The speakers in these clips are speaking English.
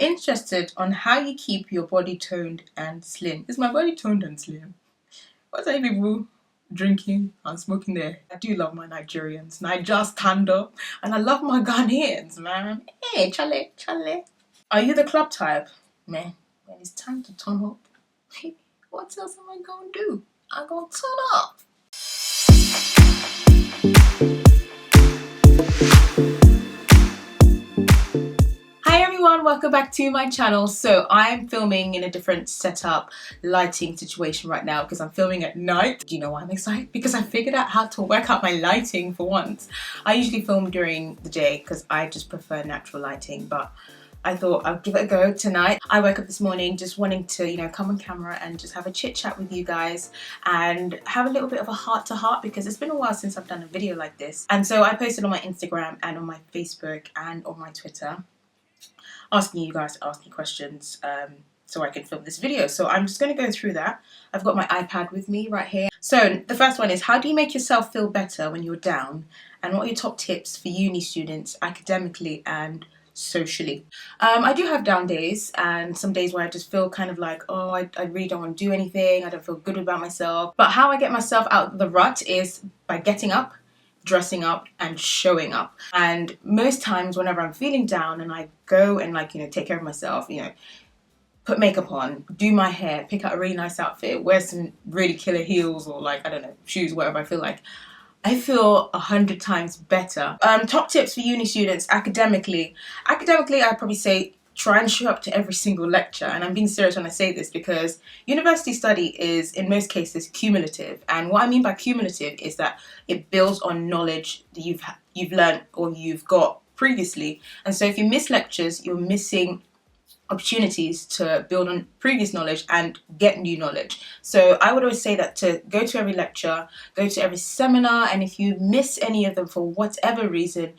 interested on how you keep your body toned and slim. Is my body toned and slim? What are you people drinking and smoking there? I do love my Nigerians. Niger stand up. And I love my Ghanaians, man. Hey, chale, chale. Are you the club type? Man, when it's time to turn up, what else am I gonna do? I'm gonna turn up. Hi everyone, welcome back to my channel. So I'm filming in a different setup, lighting situation right now because I'm filming at night. Do you know why I'm excited? Because I figured out how to work out my lighting for once. I usually film during the day because I just prefer natural lighting, but I thought I'd give it a go tonight. I woke up this morning just wanting to, come on camera and just have a chit chat with you guys and have a little bit of a heart to heart because it's been a while since I've done a video like this. And so I posted on my Instagram and on my Facebook and on my Twitter asking you guys to ask me questions so I can film this video. So I'm just going to go through that. I've got my iPad with me right here. So the first one is, how do you make yourself feel better when you're down? And what are your top tips for uni students academically and socially? I do have down days and some days where I just feel kind of like, oh, I really don't want to do anything. I don't feel good about myself. But how I get myself out of the rut is by getting up, dressing up and showing up. And most times whenever I'm feeling down and I go and take care of myself, put makeup on, do my hair, pick out a really nice outfit, wear some really killer heels or shoes, whatever I feel 100 times better. Top tips for uni students academically. Academically, I'd probably say try and show up to every single lecture, and I'm being serious when I say this because university study is in most cases cumulative, and what I mean by cumulative is that it builds on knowledge that you've learned or you've got previously. And so if you miss lectures, you're missing opportunities to build on previous knowledge and get new knowledge. So I would always say that to go to every lecture, go to every seminar, and if you miss any of them for whatever reason,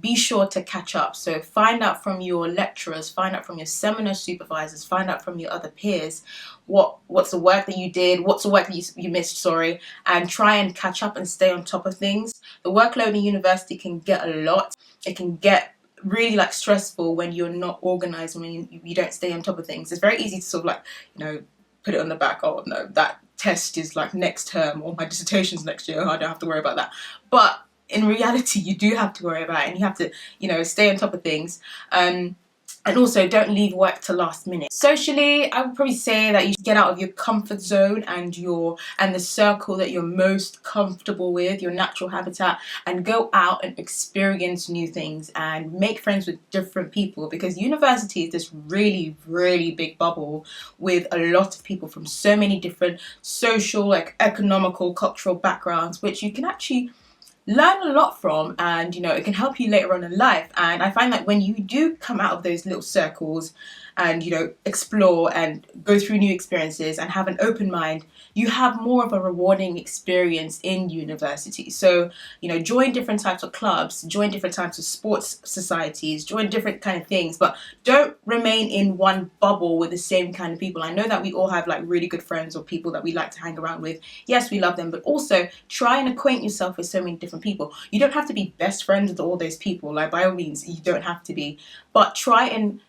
be sure to catch up. So find out from your lecturers, find out from your seminar supervisors, find out from your other peers what's the work that you did, what's the work that you missed, and try and catch up and stay on top of things. The workload in university can get a lot. It can get really stressful when you're not organized, when you don't stay on top of things. It's very easy to put it on the back, oh no, that test is next term, or my dissertation's next year, I don't have to worry about that. But in reality, you do have to worry about it, and you have to, stay on top of things. And also, don't leave work to last minute. Socially, I would probably say that you should get out of your comfort zone and the circle that you're most comfortable with, your natural habitat, and go out and experience new things and make friends with different people, because university is this really, really big bubble with a lot of people from so many different social, economical, cultural backgrounds, which you can actually learn a lot from, and it can help you later on in life. And I find that when you do come out of those little circles and explore and go through new experiences and have an open mind, you have more of a rewarding experience in university. So join different types of clubs, join different types of sports societies, join different kind of things, but don't remain in one bubble with the same kind of people. I know that we all have really good friends or people that we like to hang around with. Yes, we love them, but also try and acquaint yourself with so many different people. You don't have to be best friends with all those people, by all means, you don't have to be, but try and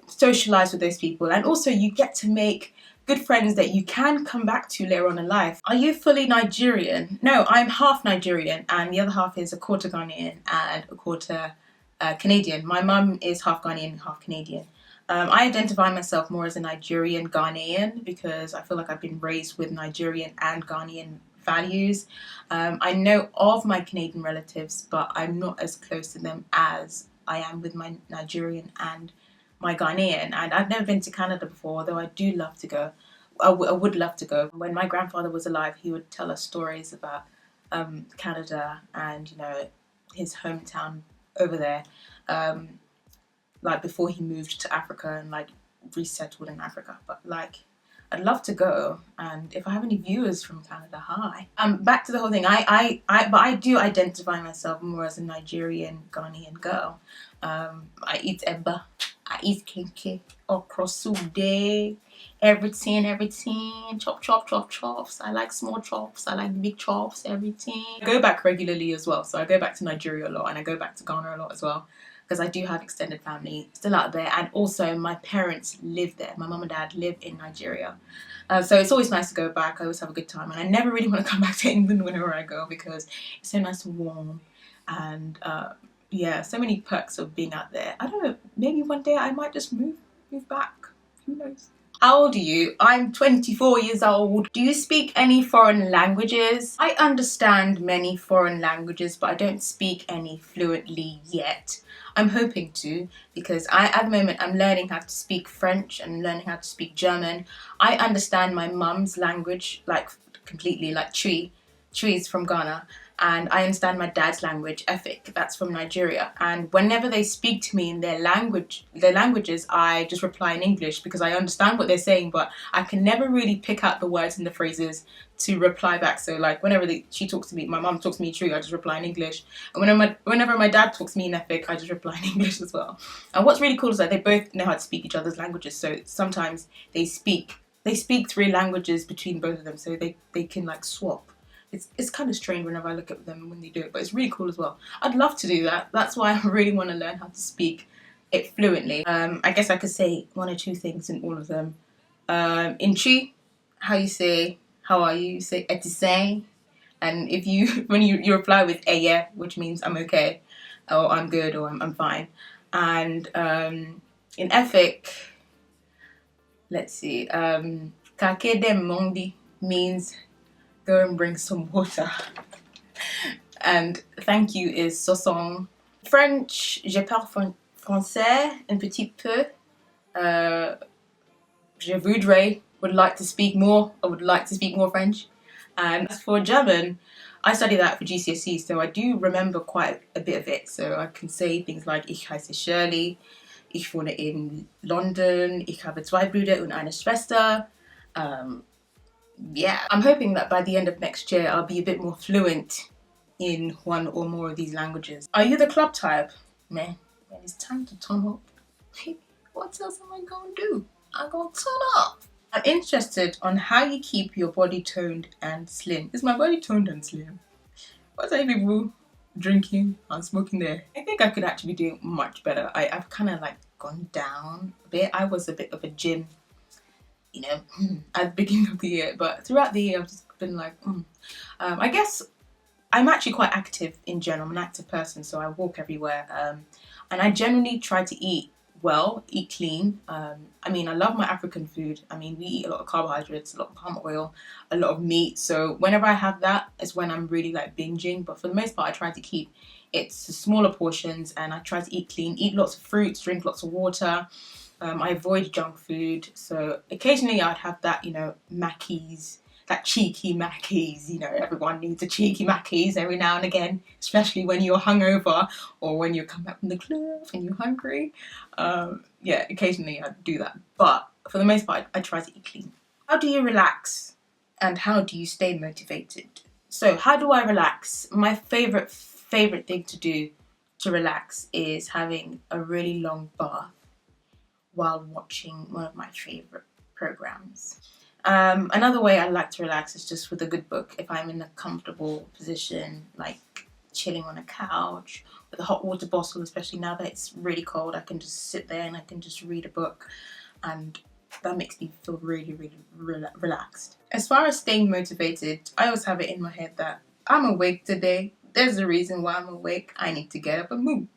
socialize with those people. And also you get to make good friends that you can come back to later on in life. Are you fully Nigerian? No, I'm half Nigerian, and the other half is a quarter Ghanaian and a quarter Canadian. My mum is half Ghanaian, half Canadian. I identify myself more as a Nigerian Ghanaian because I feel like I've been raised with Nigerian and Ghanaian values. I know of my Canadian relatives, but I'm not as close to them as I am with my Nigerian and my Ghanaian. And I've never been to Canada before, although I do love to go. I would love to go. When my grandfather was alive, he would tell us stories about Canada and his hometown over there, before he moved to Africa and resettled in Africa. But I'd love to go, and if I have any viewers from Canada, hi. Back to the whole thing. But I do identify myself more as a Nigerian Ghanaian girl. I eat eba, I eat kenke, okra soup day, everything, chops. I like small chops, I like big chops, everything. I go back regularly as well, so I go back to Nigeria a lot, and I go back to Ghana a lot as well, because I do have extended family still out there, and also my parents live there. My mum and dad live in Nigeria. So it's always nice to go back. I always have a good time, and I never really want to come back to England whenever I go because it's so nice and warm, and yeah, so many perks of being out there. I don't know, maybe one day I might just move back. Who knows? How old are you? I'm 24 years old. Do you speak any foreign languages? I understand many foreign languages, but I don't speak any fluently yet. I'm hoping to, because at the moment I'm learning how to speak French and learning how to speak German. I understand my mum's language like completely, like Tree. Tree is from Ghana. And I understand my dad's language, Efik, that's from Nigeria. And whenever they speak to me in their languages, I just reply in English because I understand what they're saying, but I can never really pick out the words and the phrases to reply back. So like whenever she talks to me, my mum talks to me in Tree, I just reply in English. And whenever my dad talks to me in Efik, I just reply in English as well. And what's really cool is that they both know how to speak each other's languages. So sometimes they speak 3 languages between both of them, so they can like swap. It's kind of strange whenever I look at them when they do it, but it's really cool as well. I'd love to do that. That's why I really want to learn how to speak it fluently. I guess I could say 1 or 2 things in all of them. In Chi, how you say, how are you say etisay. And if when you reply with yeah, which means I'm okay, or I'm good, or I'm fine. And in Efik, let's see, kake dem mondi means go and bring some water. And thank you is sosong. French, je parle français un petit peu. Je voudrais, would like to speak more. I would like to speak more French. And as for German, I studied that for GCSE, so I do remember quite a bit of it. So I can say things like Ich heiße Shirley, ich wohne in London, ich habe 2 Brüder und eine Schwester. Yeah, I'm hoping that by the end of next year I'll be a bit more fluent in 1 or more of these languages. Are you the club type? Man, it's time to turn up. What else am I gonna do? I'm gonna turn up. I'm interested on how you keep your body toned and slim. Is my body toned and slim? What are people drinking and smoking there? I think I could actually be doing much better. I've kind of like gone down a bit. I was a bit of a gym, you know, at the beginning of the year, but throughout the year I've just been like, I guess I'm actually quite active in general. I'm an active person, so I walk everywhere, and I generally try to eat well, eat clean. I mean, I love my African food. I mean, we eat a lot of carbohydrates, a lot of palm oil, a lot of meat, so whenever I have that is when I'm really like binging, but for the most part I try to keep it to smaller portions, and I try to eat clean, eat lots of fruits, drink lots of water. I avoid junk food, so occasionally I'd have that, you know, Mackies, that cheeky Mackies. You know, everyone needs a cheeky Mackies every now and again, especially when you're hungover or when you come back from the club and you're hungry. Yeah, occasionally I do that, but for the most part I try to eat clean. How do you relax and how do you stay motivated? So how do I relax? My favorite thing to do to relax is having a really long bath while watching one of my favorite programs. Another way I like to relax is just with a good book. If I'm in a comfortable position, like chilling on a couch with a hot water bottle, especially now that it's really cold, I can just sit there and I can just read a book, and that makes me feel really, really relaxed. As far as staying motivated, I always have it in my head that I'm awake today. There's a reason why I'm awake. I need to get up and move.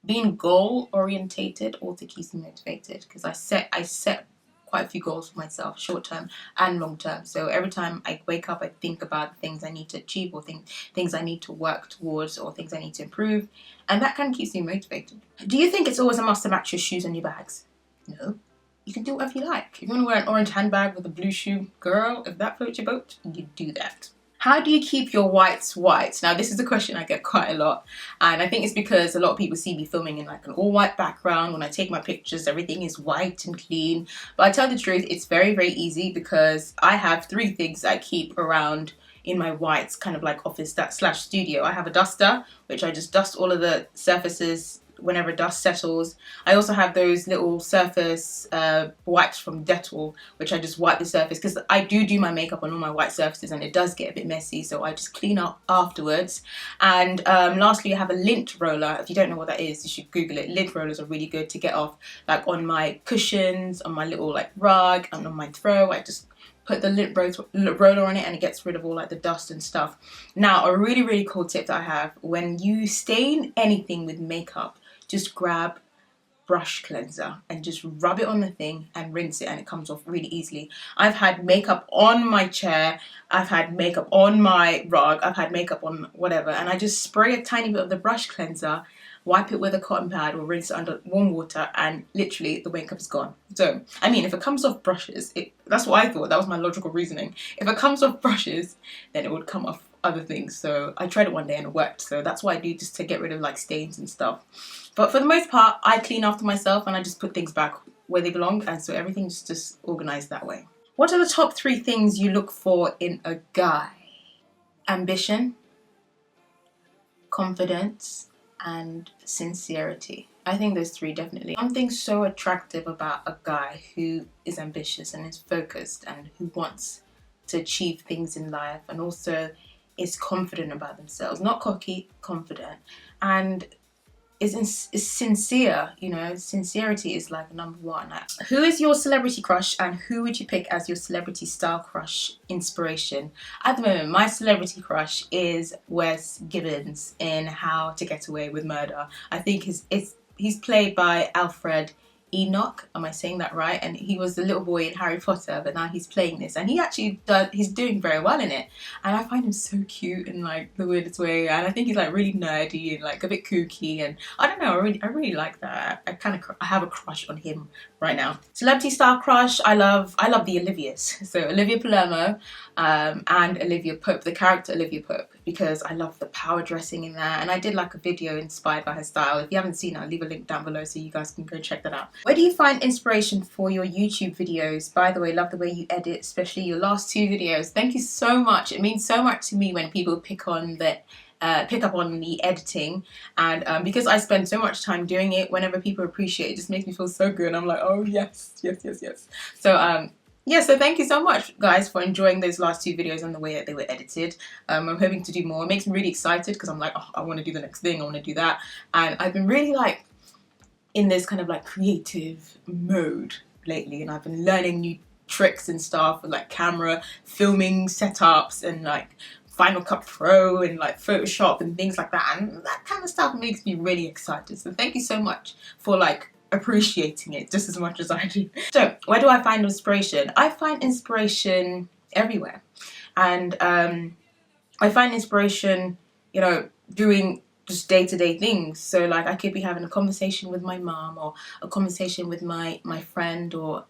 Being goal orientated also keeps me motivated, because I set quite a few goals for myself, short term and long term. So every time I wake up I think about things I need to achieve, or things I need to work towards, or things I need to improve, and that kind of keeps me motivated. Do you think it's always a must to match your shoes and your bags? No. You can do whatever you like. If you want to wear an orange handbag with a blue shoe, girl, if that floats your boat, you do that. How do you keep your whites white? Now, this is a question I get quite a lot, and I think it's because a lot of people see me filming in like an all white background. When I take my pictures, everything is white and clean. But I tell the truth, it's very, very easy, because I have 3 things I keep around in my whites kind of like office / studio. I have a duster, which I just dust all of the surfaces whenever dust settles. I also have those little surface wipes from Dettol, which I just wipe the surface, because I do my makeup on all my white surfaces and it does get a bit messy, so I just clean up afterwards. And lastly, I have a lint roller. If you don't know what that is, you should Google it. Lint rollers are really good to get off, like on my cushions, on my little like rug, and on my throw. I just put the lint roller on it and it gets rid of all like the dust and stuff. Now, a really cool tip that I have: when you stain anything with makeup, just grab brush cleanser and just rub it on the thing and rinse it, and it comes off really easily. I've had makeup on my chair, I've had makeup on my rug, I've had makeup on whatever, and I just spray a tiny bit of the brush cleanser, wipe it with a cotton pad or rinse it under warm water, and literally the makeup is gone. So, I mean, if it comes off brushes, that's what I thought, that was my logical reasoning. If it comes off brushes, then it would come off other things. So I tried it one day and it worked. So that's what I do, just to get rid of like stains and stuff. But for the most part, I clean after myself and I just put things back where they belong, and so everything's just organized that way. What are the top 3 things you look for in a guy? Ambition, confidence, and sincerity. I think those 3 definitely. Something so attractive about a guy who is ambitious and is focused and who wants to achieve things in life, and also is confident about themselves, not cocky, confident, and is sincere. You know, sincerity is like number 1. Who is your celebrity crush, and who would you pick as your celebrity style crush inspiration? At the moment, my celebrity crush is Wes Gibbons in How to Get Away with Murder. I think he's played by Alfred Enoch, am I saying that right? And he was the little boy in Harry Potter, but now he's playing this, and he's doing very well in it, and I find him so cute in like the weirdest way, and I think he's like really nerdy and like a bit kooky, and I don't know, I really like that. I have a crush on him right now. Celebrity style crush, I love the Olivias, so Olivia Palermo and Olivia Pope, the character Olivia Pope, because I love the power dressing in that, and I did like a video inspired by her style. If you haven't seen it, I'll leave a link down below so you guys can go check that out. Where do you find inspiration for your YouTube videos? By the way, love the way you edit, especially your last 2 videos. Thank you so much. It means so much to me when people pick up on the editing, and because I spend so much time doing it, whenever people appreciate it, it just makes me feel so good. I'm like, oh yes. So yeah, so thank you so much, guys, for enjoying those last 2 videos and the way that they were edited. I'm hoping to do more. It makes me really excited because I'm like, oh, I want to do the next thing, I want to do that, and I've been really like in this kind of like creative mode lately, and I've been learning new tricks and stuff with like camera filming setups and like Final Cut Pro and like Photoshop and things like that, and that kind of stuff makes me really excited. So thank you so much for like appreciating it just as much as I do. So where do I find inspiration? I find inspiration everywhere, and I find inspiration, you know, doing just day-to-day things. So like I could be having a conversation with my mom, or a conversation with my friend, or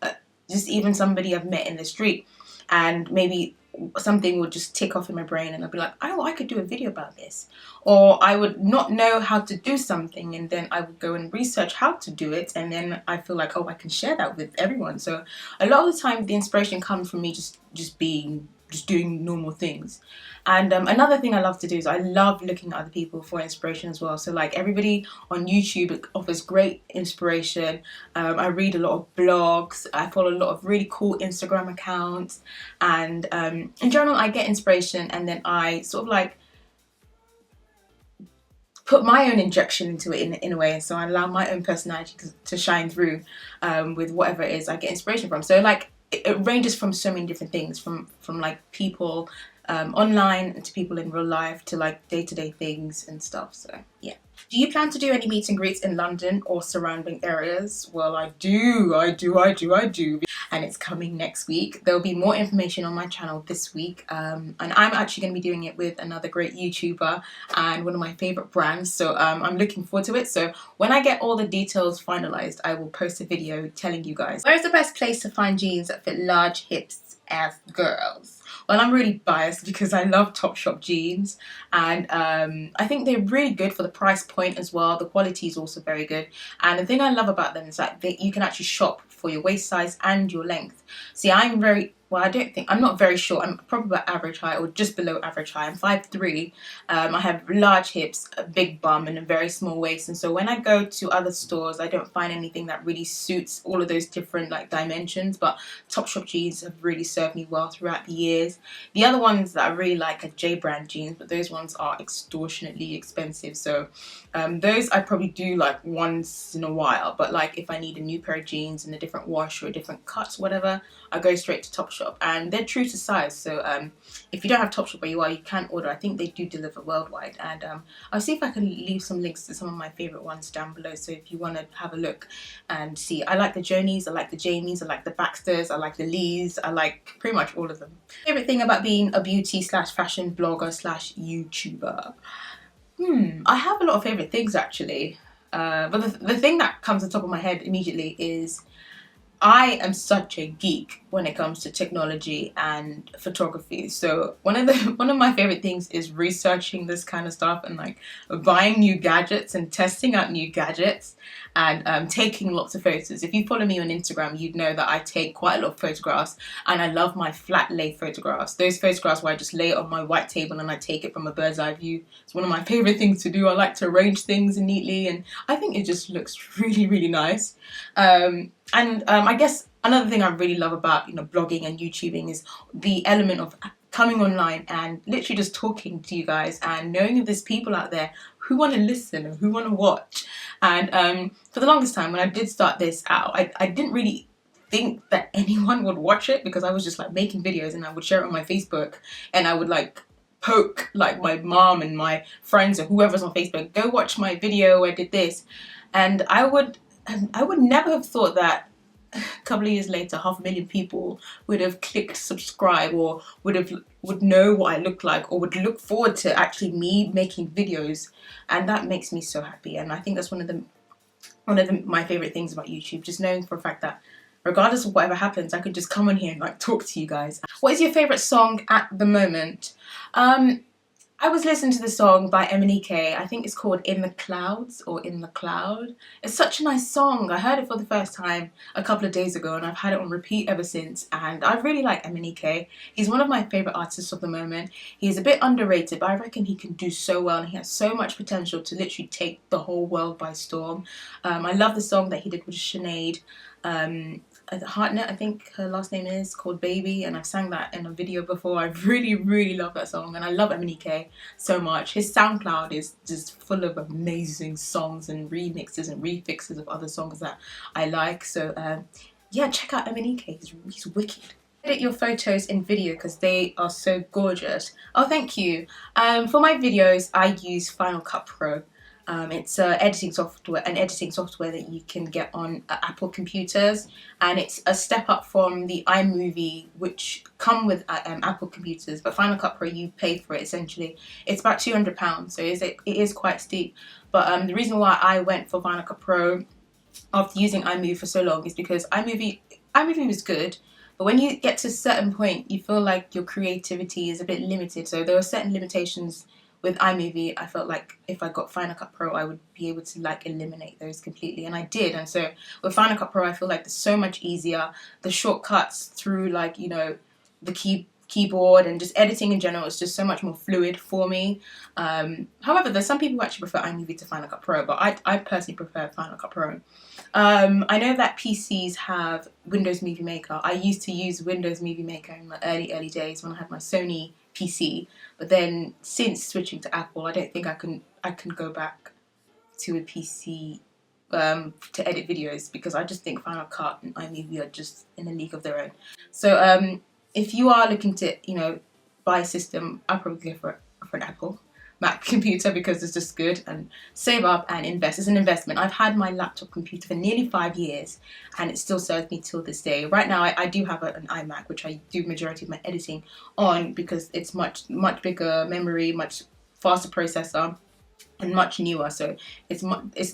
just even somebody I've met in the street, and maybe something would just tick off in my brain and I'd be like, oh, I could do a video about this. Or I would not know how to do something, and then I would go and research how to do it, and then I feel like, oh, I can share that with everyone. So a lot of the time the inspiration comes from me just doing normal things. And another thing I love to do is I love looking at other people for inspiration as well. So like everybody on YouTube offers great inspiration. I read a lot of blogs, I follow a lot of really cool Instagram accounts, and in general I get inspiration, and then I sort of like put my own injection into it in a way, and so I allow my own personality to shine through with whatever it is I get inspiration from. So like it ranges from so many different things, from like people online to people in real life to like day-to-day things and stuff. So yeah. Do you plan to do any meet and greets in London or surrounding areas? Well, I do, and it's coming next week. There'll be more information on my channel this week, and I'm actually going to be doing it with another great YouTuber and one of my favorite brands, so I'm looking forward to it. So when I get all the details finalized, I will post a video telling you guys. Where's the best place to find jeans that fit large hips as girls? Well, I'm really biased because I love Topshop jeans, and I think they're really good for the price point as well. The quality is also very good, and the thing I love about them is that you can actually shop for your waist size and your length. See, I'm very well, I don't think, I'm not very sure, I'm probably about average height or just below average height. I'm 5'3". I have large hips, a big bum and a very small waist, and so when I go to other stores I don't find anything that really suits all of those different like dimensions, but Topshop jeans have really served me well throughout the years. The other ones that I really like are J brand jeans, but those ones are extortionately expensive, so those I probably do like once in a while, but like if I need a new pair of jeans in a different wash or a different cut, whatever, I go straight to Topshop, and they're true to size. So if you don't have Topshop where you are, you can order. I think they do deliver worldwide, and I'll see if I can leave some links to some of my favorite ones down below. So if you want to have a look and see, I like the Jonies, I like the Jamies, I like the Baxters, I like the Lees, I like pretty much all of them. Favorite thing about being a beauty slash fashion blogger slash YouTuber. I have a lot of favorite things actually, but the thing that comes to the top of my head immediately is I am such a geek when it comes to technology and photography. So one of my favorite things is researching this kind of stuff and like buying new gadgets and testing out new gadgets and taking lots of photos. If you follow me on Instagram, you'd know that I take quite a lot of photographs, and I love my flat lay photographs. Those photographs where I just lay it on my white table and I take it from a bird's eye view. It's one of my favorite things to do. I like to arrange things neatly, and I think it just looks really, really nice. I guess another thing I really love about blogging and YouTubing is the element of coming online and literally just talking to you guys and knowing that there's people out there who want to listen and who want to watch. And for the longest time when I did start this out, I didn't really think that anyone would watch it, because I was just like making videos and I would share it on my Facebook, and I would like poke like my mom and my friends or whoever's on Facebook, go watch my video, I did this. And I would never have thought that a couple of years later 500,000 people would have clicked subscribe, or would know what I look like, or would look forward to actually me making videos. And that makes me so happy. And I think that's one of my favorite things about YouTube, just knowing for a fact that regardless of whatever happens, I could just come on here and like talk to you guys. What is your favorite song at the moment? I was listening to the song by Emanike. I think it's called In the Clouds or In the Cloud. It's such a nice song. I heard it for the first time a couple of days ago, and I've had it on repeat ever since. And I really like Emanike. He's one of my favorite artists of the moment. He's a bit underrated, but I reckon he can do so well, and he has so much potential to literally take the whole world by storm. I love the song that he did with Sinead. Hartnett, I think her last name is, called Baby, and I've sang that in a video before. I really, really love that song, and I love Emanike so much. His SoundCloud is just full of amazing songs and remixes and refixes of other songs that I like. So yeah, check out Emanike. He's wicked. Edit your photos in video because they are so gorgeous. Oh, thank you. For my videos, I use Final Cut Pro. It's an editing software that you can get on Apple computers, and it's a step up from the iMovie, which come with Apple computers, but Final Cut Pro, you pay for it essentially. It's about £200, so it is quite steep. But the reason why I went for Final Cut Pro after using iMovie for so long is because iMovie was good, but when you get to a certain point, you feel like your creativity is a bit limited. So there were certain limitations with iMovie. I felt like if I got Final Cut Pro, I would be able to like eliminate those completely, and I did. And so with Final Cut Pro, I feel like it's so much easier. The shortcuts through like the keyboard and just editing in general is just so much more fluid for me. However, there's some people who actually prefer iMovie to Final Cut Pro, but I personally prefer Final Cut Pro. I know that PCs have Windows Movie Maker. I used to use Windows Movie Maker in my early days when I had my Sony PC, but then since switching to Apple, I don't think I can go back to a PC to edit videos, because I just think Final Cut and iMovie are just in a league of their own. So if you are looking to buy a system, I'll probably go for an Apple Mac computer, because it's just good, and save up and invest. It's an investment. I've had my laptop computer for nearly 5 years and it still serves me till this day. Right now I do have an iMac, which I do majority of my editing on, because it's much bigger memory, much faster processor, and much newer, so it's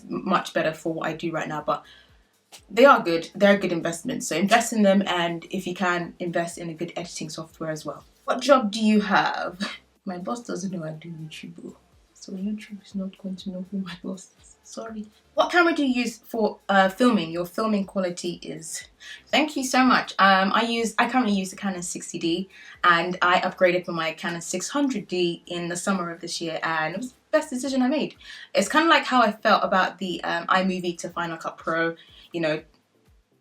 much better for what I do right now. But they are good. They're good investments, so invest in them, and if you can, invest in a good editing software as well. What job do you have? My boss doesn't know I do YouTube. So YouTube is not going to know who my boss is. Sorry. What camera do you use for filming? Your filming quality is. Thank you so much. I currently use the Canon 60D, and I upgraded from my Canon 600D in the summer of this year, and it was the best decision I made. It's kind of like how I felt about the iMovie to Final Cut Pro, you know,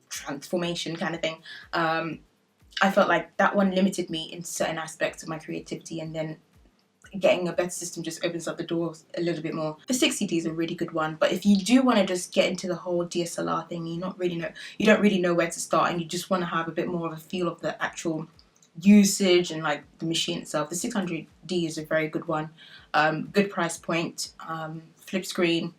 transformation kind of thing. I felt like that one limited me in certain aspects of my creativity, and then getting a better system just opens up the doors a little bit more. The 60D is a really good one, but if you do want to just get into the whole DSLR thing, you don't really know where to start, and you just want to have a bit more of a feel of the actual usage and like the machine itself, the 600D is a very good one. Good price point, flip screen,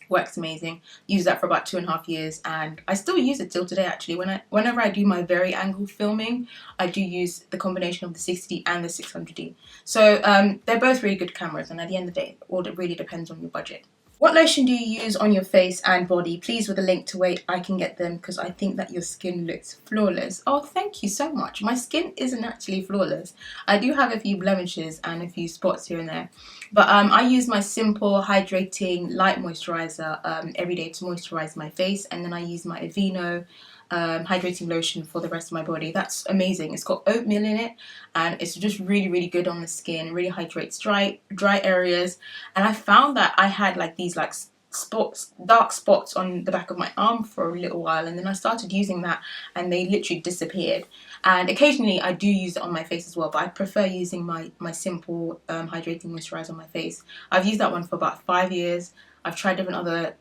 works amazing. Used that for about 2.5 years, and I still use it till today actually. Whenever I do my very angle filming, I do use the combination of the 60D and the 600D. So they're both really good cameras, and at the end of the day, all it really depends on your budget. What lotion do you use on your face and body? Please with a link to where I can get them, because I think that your skin looks flawless. Oh, thank you so much. My skin isn't actually flawless. I do have a few blemishes and a few spots here and there. But I use my simple hydrating light moisturizer every day to moisturize my face, and then I use my Aveeno hydrating lotion for the rest of my body. That's amazing. It's got oatmeal in it, and it's just really, really good on the skin. Really hydrates dry areas. And I found that I had like these like spots, dark spots on the back of my arm for a little while, and then I started using that and they literally disappeared. And occasionally I do use it on my face as well, but I prefer using my simple hydrating moisturizer on my face. I've used that one for about 5 years. I've tried different other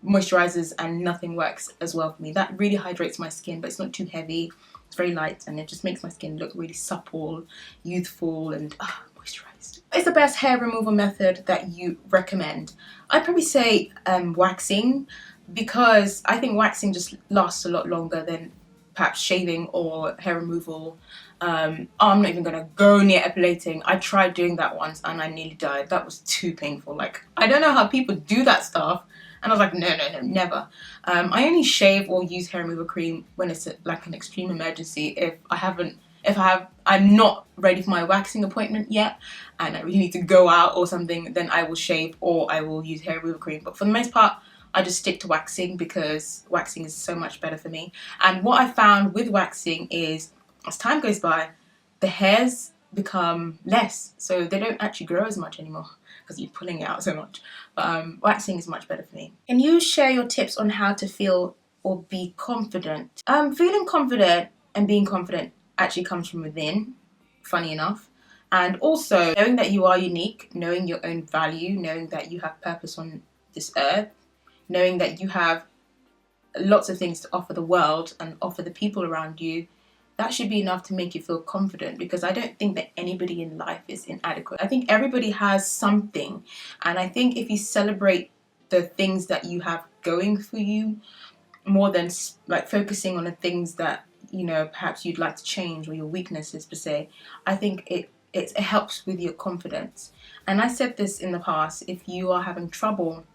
moisturizers and nothing works as well for me. That really hydrates my skin, but it's not too heavy. It's very light, and it just makes my skin look really supple, youthful, and moisturized. It's the best hair removal method that you recommend? I'd probably say waxing, because I think waxing just lasts a lot longer than perhaps shaving or hair removal. I'm not even gonna go near epilating. I tried doing that once and I nearly died. That was too painful. Like, I don't know how people do that stuff. And I was like, no, never. I only shave or use hair removal cream when it's like an extreme emergency. If I'm not ready for my waxing appointment yet, and I really need to go out or something, then I will shave or I will use hair removal cream. But for the most part, I just stick to waxing, because waxing is so much better for me. And what I found with waxing is, as time goes by, the hairs become less, so they don't actually grow as much anymore, because you're pulling it out so much. But waxing is much better for me. Can you share your tips on how to feel or be confident? Feeling confident and being confident actually comes from within, funny enough. And also knowing that you are unique, knowing your own value, knowing that you have purpose on this earth, knowing that you have lots of things to offer the world and offer the people around you. That should be enough to make you feel confident, because I don't think that anybody in life is inadequate. I think everybody has something, and I think if you celebrate the things that you have going for you more than like focusing on the things that, you know, perhaps you'd like to change, or your weaknesses per se, I think it helps with your confidence. And I said this in the past, if you are having trouble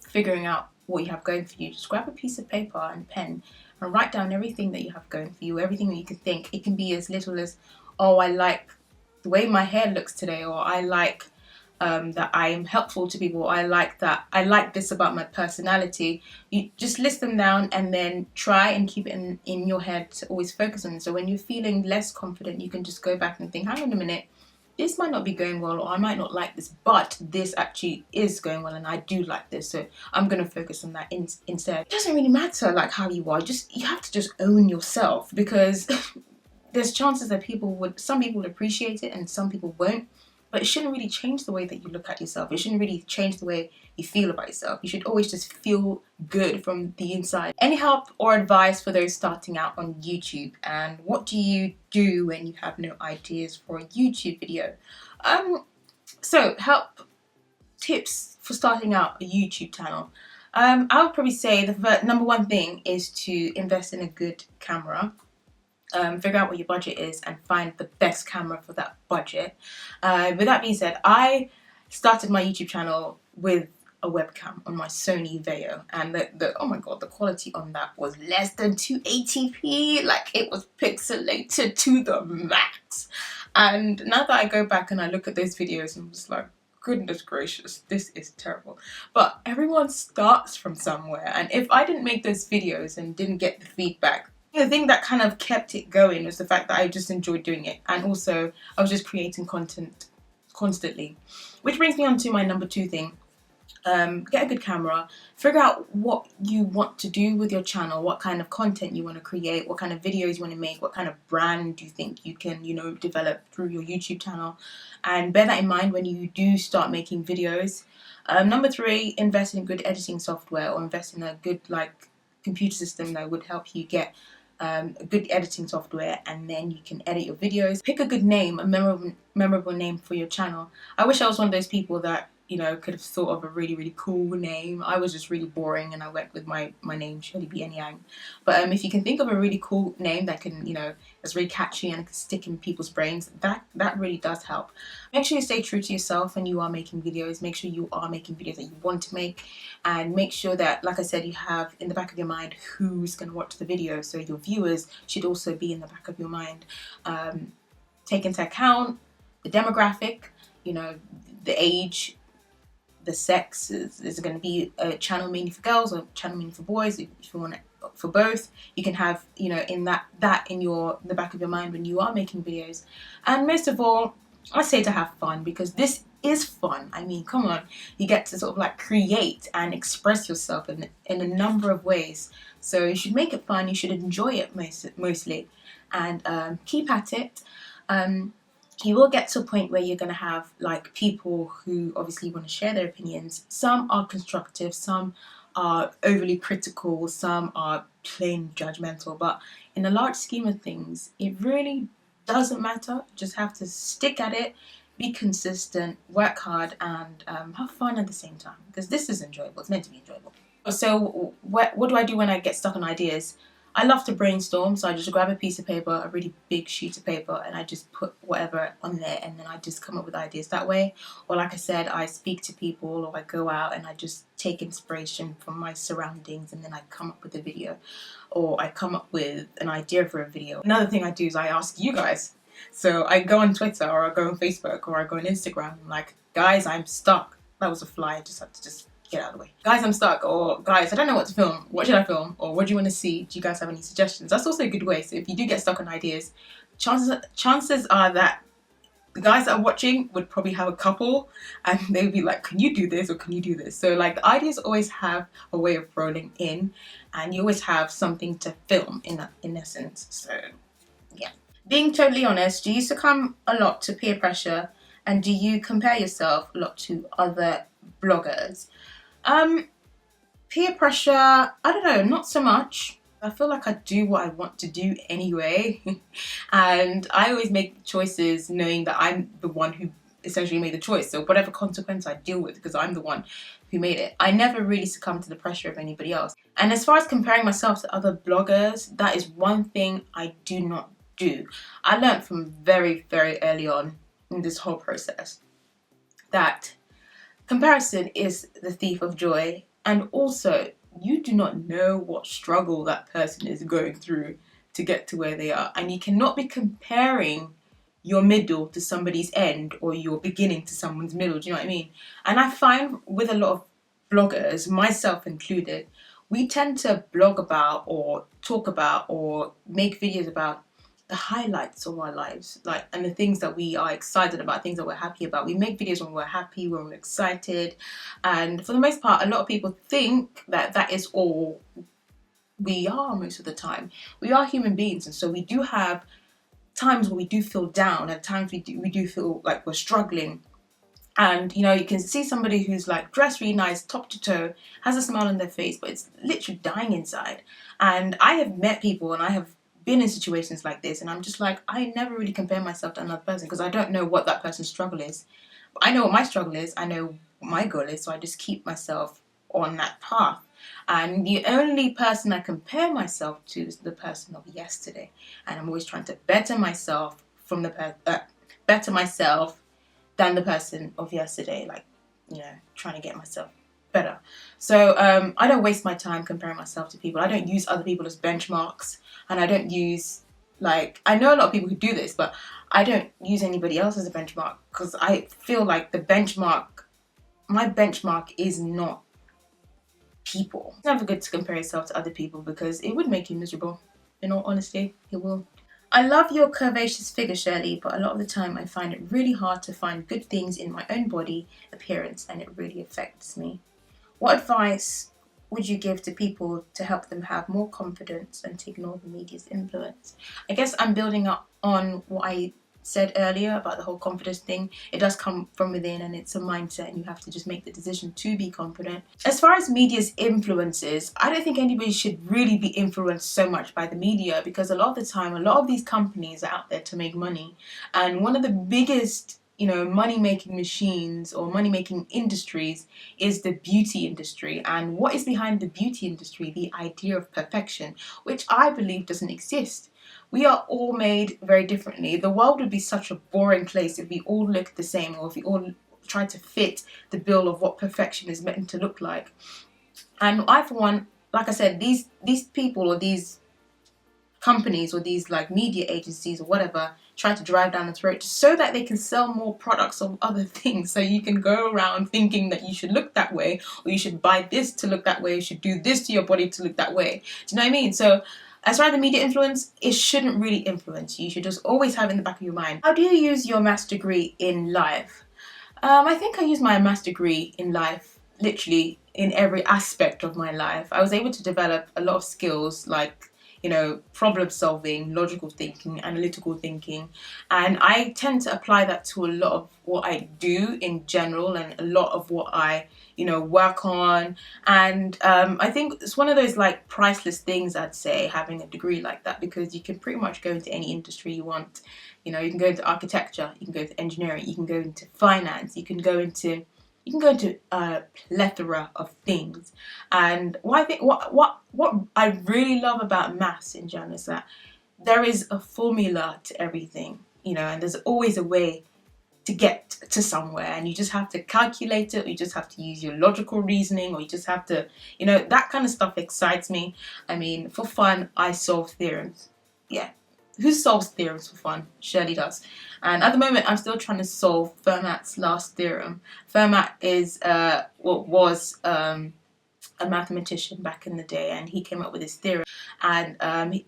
figuring out what you have going for you, just grab a piece of paper and pen and write down everything that you have going for you, everything that you can think. It can be as little as, oh, I like the way my hair looks today, or I like that I am helpful to people, I like this about my personality. You just list them down and then try and keep it in your head to always focus on it. So when you're feeling less confident, you can just go back and think, hang on a minute, this might not be going well, or I might not like this, but this actually is going well and I do like this, so I'm going to focus on that instead. It doesn't really matter like how you are, you have to just own yourself, because there's chances that some people will appreciate it and some people won't, but it shouldn't really change the way that you look at yourself. It shouldn't really change the way you feel about yourself. You should always just feel good from the inside. Any help or advice for those starting out on YouTube? And what do you do when you have no ideas for a YouTube video? So tips for starting out a YouTube channel. I would probably say the number one thing is to invest in a good camera. Figure out what your budget is and find the best camera for that budget. With that being said, I started my YouTube channel with a webcam on my Sony Vaio, and oh my god, the quality on that was less than 280p. Like, it was pixelated to the max. And now that I go back and I look at those videos, I'm just like, goodness gracious, this is terrible. But everyone starts from somewhere, and if I didn't make those videos and didn't get the feedback, the thing that kind of kept it going was the fact that I just enjoyed doing it, and also I was just creating content constantly. Which brings me on to my number 2 thing. Get a good camera, figure out what you want to do with your channel, what kind of content you want to create, what kind of videos you want to make, what kind of brand you think you can, develop through your YouTube channel, and bear that in mind when you do start making videos. Number 3, invest in good editing software, or invest in a good computer system that would help you get a good editing software, and then you can edit your videos. Pick a good name, a memorable name for your channel. I wish I was one of those people that could have thought of a really, really cool name. I was just really boring, and I went with my name, Shirley B. Anyang. But if you can think of a really cool name that can, is really catchy and can stick in people's brains, that really does help. Make sure you stay true to yourself when you are making videos. Make sure you are making videos that you want to make, and make sure that, like I said, you have in the back of your mind who's going to watch the video. So your viewers should also be in the back of your mind. Take into account the demographic, the age, the sex. Is it going to be a channel mainly for girls or a channel mainly for boys? If you want it for both, you can have in that in the back of your mind when you are making videos. And most of all, I say to have fun, because this is fun. I mean, come on, you get to sort of create and express yourself in a number of ways. So you should make it fun. You should enjoy it mostly, and keep at it. You will get to a point where you're going to have people who obviously want to share their opinions. Some are constructive, some are overly critical, some are plain judgmental. But in the large scheme of things, it really doesn't matter. You just have to stick at it, be consistent, work hard, and have fun at the same time, because this is enjoyable. It's meant to be enjoyable. So what do I do when I get stuck on ideas? I love to brainstorm, so I just grab a piece of paper, a really big sheet of paper, and I just put whatever on there, and then I just come up with ideas that way. Or like I said, I speak to people, or I go out and I just take inspiration from my surroundings, and then I come up with a video, or I come up with an idea for a video. Another thing I do is I ask you guys. So I go on Twitter, or I go on Facebook, or I go on Instagram, I'm like, guys, I'm stuck. That was a fly, I just had to get out of the way. Guys, I'm stuck, or guys, I don't know what to film. What should I film? Or what do you want to see? Do you guys have any suggestions? That's also a good way. So if you do get stuck on ideas, chances are that the guys that are watching would probably have a couple, and they would be like, can you do this, or can you do this? So the ideas always have a way of rolling in, and you always have something to film in essence. So yeah. Being totally honest, do you succumb a lot to peer pressure, and do you compare yourself a lot to other bloggers? Peer pressure, I don't know, not so much. I feel like I do what I want to do anyway. And I always make choices knowing that I'm the one who essentially made the choice. So whatever consequence I deal with, because I'm the one who made it. I never really succumb to the pressure of anybody else. And as far as comparing myself to other bloggers, that is one thing I do not do. I learned from very, very early on in this whole process that comparison is the thief of joy, and also you do not know what struggle that person is going through to get to where they are, and you cannot be comparing your middle to somebody's end, or your beginning to someone's middle. Do you know what I mean? And I find with a lot of bloggers, myself included, we tend to blog about, or talk about, or make videos about the highlights of our lives, and the things that we are excited about, things that we're happy about. We make videos when we're happy, when we're excited, and for the most part, a lot of people think that that is all we are most of the time. We are human beings, and so we do have times where we do feel down, and times we do feel like we're struggling. And you can see somebody who's dressed really nice, top to toe, has a smile on their face, but it's literally dying inside. And I have met people, and I have been in situations like this, and I'm just I never really compare myself to another person, because I don't know what that person's struggle is. But I know what my struggle is, I know what my goal is, so I just keep myself on that path. And the only person I compare myself to is the person of yesterday, and I'm always trying to better myself from better myself than the person of yesterday, trying to get myself better. So I don't waste my time comparing myself to people. I don't use other people as benchmarks, and I don't use Like, I know a lot of people who do this, but I don't use anybody else as a benchmark because I feel like my benchmark is not people. It's never good to compare yourself to other people because it would make you miserable. In all honesty, it will. I love your curvaceous figure, Shirley, but a lot of the time I find it really hard to find good things in my own body appearance, and it really affects me. What advice would you give to people to help them have more confidence and to ignore the media's influence? I guess I'm building up on what I said earlier about the whole confidence thing. It does come from within, and it's a mindset, and you have to just make the decision to be confident. As far as media's influences, I don't think anybody should really be influenced so much by the media, because a lot of the time, a lot of these companies are out there to make money, and one of the biggest money-making machines or money-making industries is the beauty industry. And what is behind the beauty industry? The idea of perfection, which I believe doesn't exist. We are all made very differently. The world would be such a boring place if we all looked the same, or if we all tried to fit the bill of what perfection is meant to look like. And I, for one, like I said, these people or these companies or these like media agencies or whatever try to drive down the throat so that they can sell more products of other things. So you can go around thinking that you should look that way, or you should buy this to look that way, you should do this to your body to look that way. Do you know what I mean? So as far as the media influence, it shouldn't really influence you. You should just always have in the back of your mind. How do you use your maths degree in life? I think I use my maths degree in life literally in every aspect of my life. I was able to develop a lot of skills like problem solving, logical thinking, analytical thinking, and I tend to apply that to a lot of what I do in general and a lot of what I work on. And I think it's one of those like priceless things, I'd say, having a degree like that, because you can pretty much go into any industry you want. You can go into architecture, you can go into engineering, you can go into finance, you can go into a plethora of things. And what I really love about maths in general is that there is a formula to everything, and there's always a way to get to somewhere, and you just have to calculate it, or you just have to use your logical reasoning, or you just have to, that kind of stuff excites me. I mean, for fun, I solve theorems. Yeah. Who solves theorems for fun? Shirley does. And at the moment, I'm still trying to solve Fermat's last theorem. Fermat was a mathematician back in the day, and he came up with his theorem, and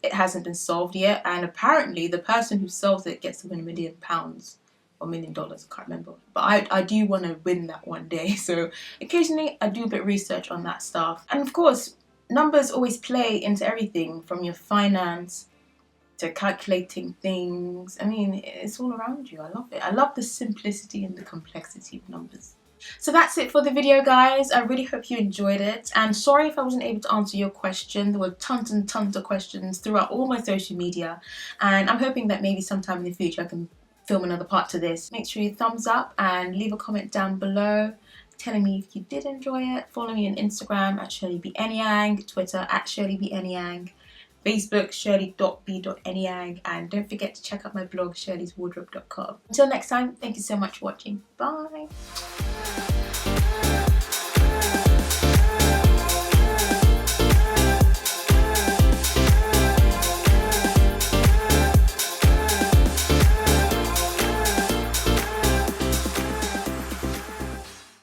it hasn't been solved yet. And apparently, the person who solves it gets to win £1 million or $1 million. I can't remember. But I do want to win that one day. So occasionally, I do a bit of research on that stuff. And of course, numbers always play into everything, from your finance to calculating things. I mean, it's all around you. I love it. I love the simplicity and the complexity of numbers. So that's it for the video, guys. I really hope you enjoyed it, and sorry if I wasn't able to answer your question. There were tons and tons of questions throughout all my social media, and I'm hoping that maybe sometime in the future I can film another part to this. Make sure you thumbs up and leave a comment down below telling me if you did enjoy it. Follow me on Instagram at ShirleyBNyang, Twitter at ShirleyBNyang, Facebook, shirley.b.nyang, and don't forget to check out my blog, shirleyswardrobe.com. Until next time, thank you so much for watching. Bye!